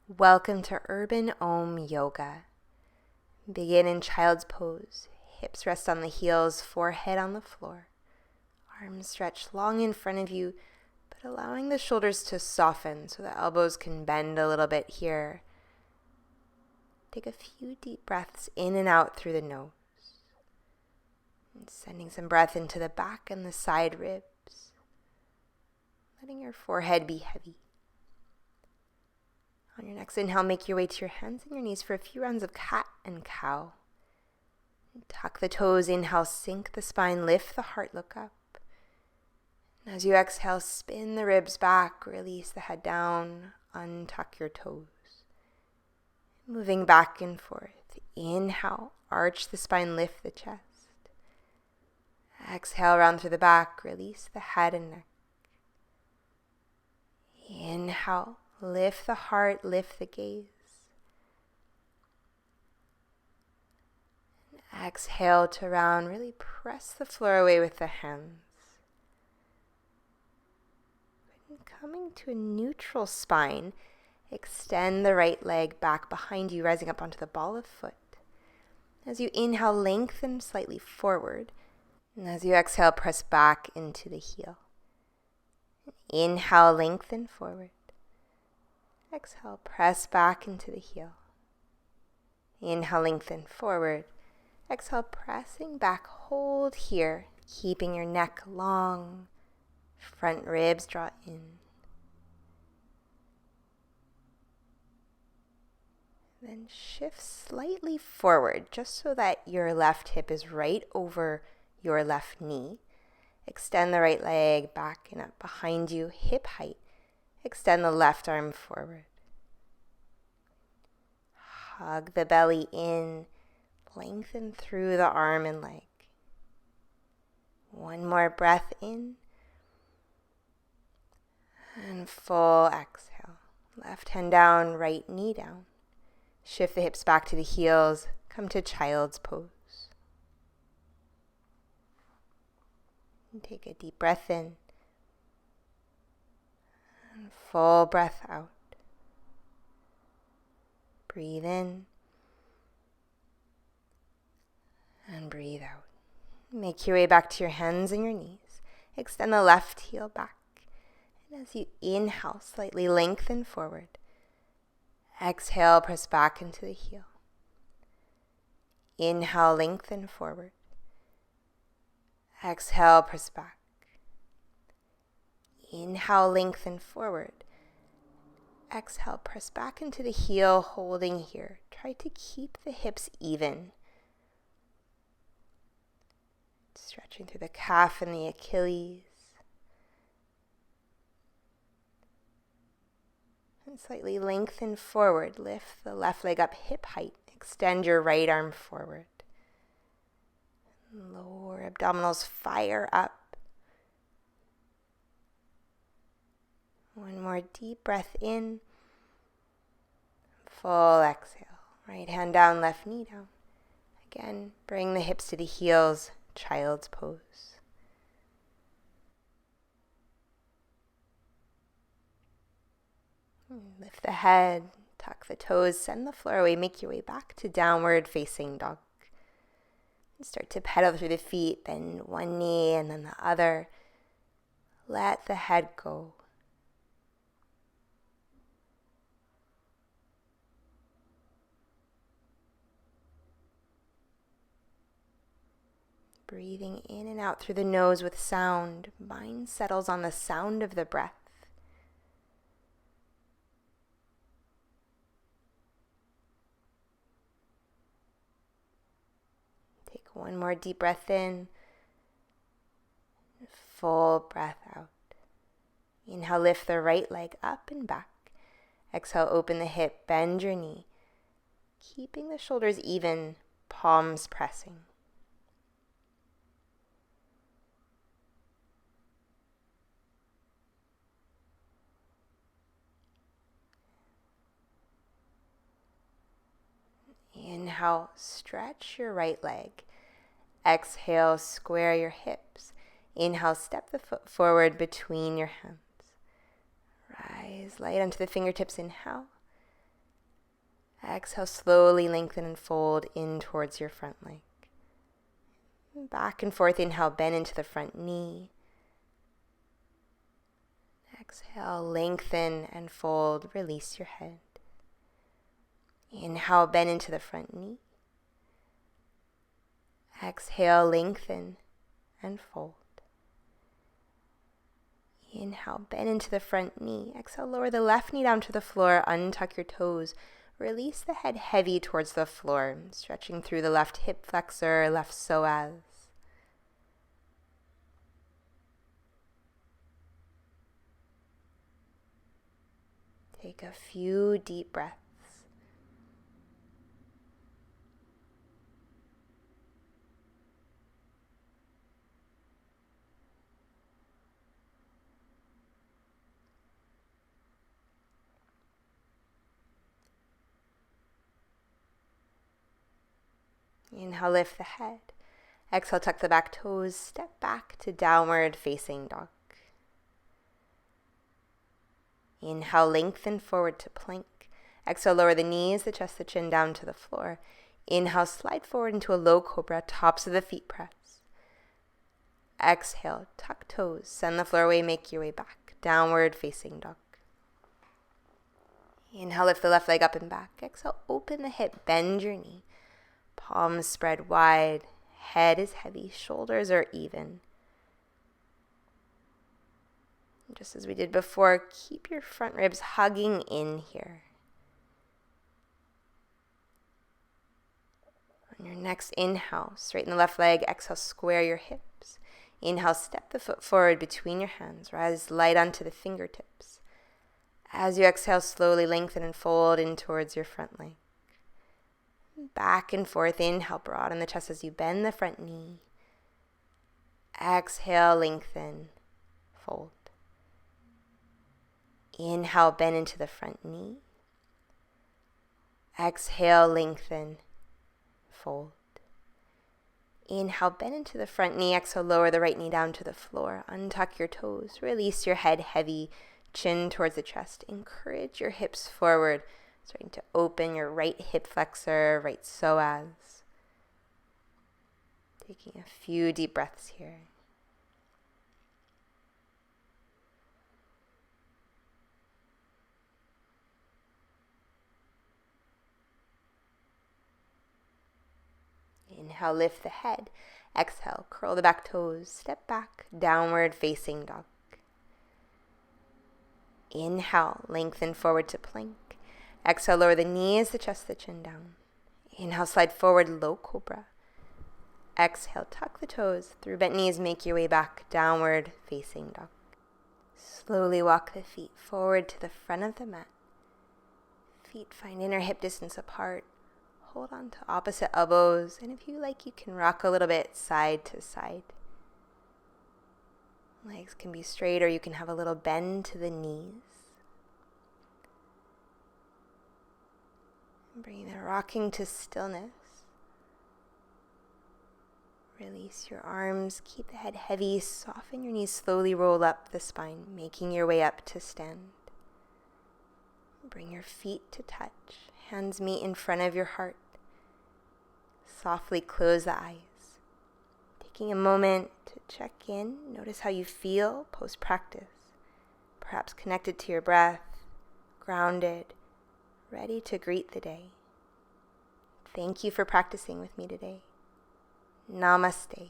Welcome to Urban Om Yoga. Begin in child's pose. Hips rest on the heels, forehead on the floor. Arms stretched long in front of you, but allowing the shoulders to soften so the elbows can bend a little bit here. Take a few deep breaths in and out through the nose. And sending some breath into the back and the side ribs. Letting your forehead be heavy. On your next inhale, make your way to your hands and your knees for a few rounds of cat and cow. Tuck the toes, inhale, sink the spine, lift the heart, look up. And as you exhale, spin the ribs back, release the head down, untuck your toes. Moving back and forth. Inhale, arch the spine, lift the chest. Exhale, round through the back, release the head and neck. Inhale. Lift the heart, lift the gaze. And exhale to round, really press the floor away with the hands. And coming to a neutral spine, extend the right leg back behind you, rising up onto the ball of foot. As you inhale, lengthen slightly forward. And as you exhale, press back into the heel. Inhale, lengthen forward. Exhale, press back into the heel. Inhale, lengthen forward. Exhale, pressing back, hold here, keeping your neck long. Front ribs draw in. Then shift slightly forward, just so that your left hip is right over your left knee. Extend the right leg back and up behind you, hip height. Extend the left arm forward. Hug the belly in. Lengthen through the arm and leg. One more breath in. And full exhale. Left hand down, right knee down. Shift the hips back to the heels. Come to child's pose. And take a deep breath in. And full breath out. Breathe in. And breathe out. Make your way back to your hands and your knees. Extend the left heel back. And as you inhale, slightly lengthen forward. Exhale, press back into the heel. Inhale, lengthen forward. Exhale, press back. Inhale, lengthen forward. Exhale, press back into the heel, holding here. Try to keep the hips even. Stretching through the calf and the Achilles. And slightly lengthen forward. Lift the left leg up hip height. Extend your right arm forward. Lower abdominals, fire up. One more deep breath in. Full exhale. Right hand down, left knee down. Again, bring the hips to the heels, child's pose. Lift the head, tuck the toes, send the floor away, make your way back to downward facing dog. And start to pedal through the feet, bend one knee and then the other. Let the head go. Breathing in and out through the nose with sound. Mind settles on the sound of the breath. Take one more deep breath in. Full breath out. Inhale, lift the right leg up and back. Exhale, open the hip, bend your knee. Keeping the shoulders even, palms pressing. Inhale, stretch your right leg. Exhale, square your hips. Inhale, step the foot forward between your hands. Rise light onto the fingertips, inhale. Exhale, slowly lengthen and fold in towards your front leg. Back and forth, inhale, bend into the front knee. Exhale, lengthen and fold, release your head. Inhale, bend into the front knee. Exhale, lengthen and fold. Inhale, bend into the front knee. Exhale, lower the left knee down to the floor, untuck your toes. Release the head heavy towards the floor, stretching through the left hip flexor, left psoas. Take a few deep breaths. Inhale, lift the head. Exhale, tuck the back toes. Step back to downward facing dog. Inhale, lengthen forward to plank. Exhale, lower the knees, the chest, the chin down to the floor. Inhale, slide forward into a low cobra, tops of the feet press. Exhale, tuck toes, send the floor away, make your way back. Downward facing dog. Inhale, lift the left leg up and back. Exhale, open the hip, bend your knee. Palms spread wide, head is heavy, shoulders are even. Just as we did before, keep your front ribs hugging in here. On your next inhale, straighten the left leg. Exhale, square your hips. Inhale, step the foot forward between your hands. Rise light onto the fingertips. As you exhale, slowly lengthen and fold in towards your front leg. Back and forth, inhale, broaden the chest as you bend the front knee. Exhale, lengthen, fold. Inhale, bend into the front knee. Exhale, lengthen, fold. Inhale, bend into the front knee. Exhale, lower the right knee down to the floor. Untuck your toes. Release your head heavy, chin towards the chest. Encourage your hips forward. Starting to open your right hip flexor, right psoas. Taking a few deep breaths here. Inhale, lift the head. Exhale, curl the back toes. Step back, downward facing dog. Inhale, lengthen forward to plank. Exhale, lower the knees, the chest, the chin down. Inhale, slide forward, low cobra. Exhale, tuck the toes. Through bent knees, make your way back, downward facing dog. Slowly walk the feet forward to the front of the mat. Feet find inner hip distance apart. Hold on to opposite elbows, and if you like, you can rock a little bit side to side. Legs can be straight, or you can have a little bend to the knees. Bring the rocking to stillness. Release your arms, keep the head heavy, soften your knees, slowly roll up the spine, making your way up to stand. Bring your feet to touch, hands meet in front of your heart. Softly close the eyes. Taking a moment to check in, notice how you feel post-practice. Perhaps connected to your breath, grounded, ready to greet the day. Thank you for practicing with me today. Namaste.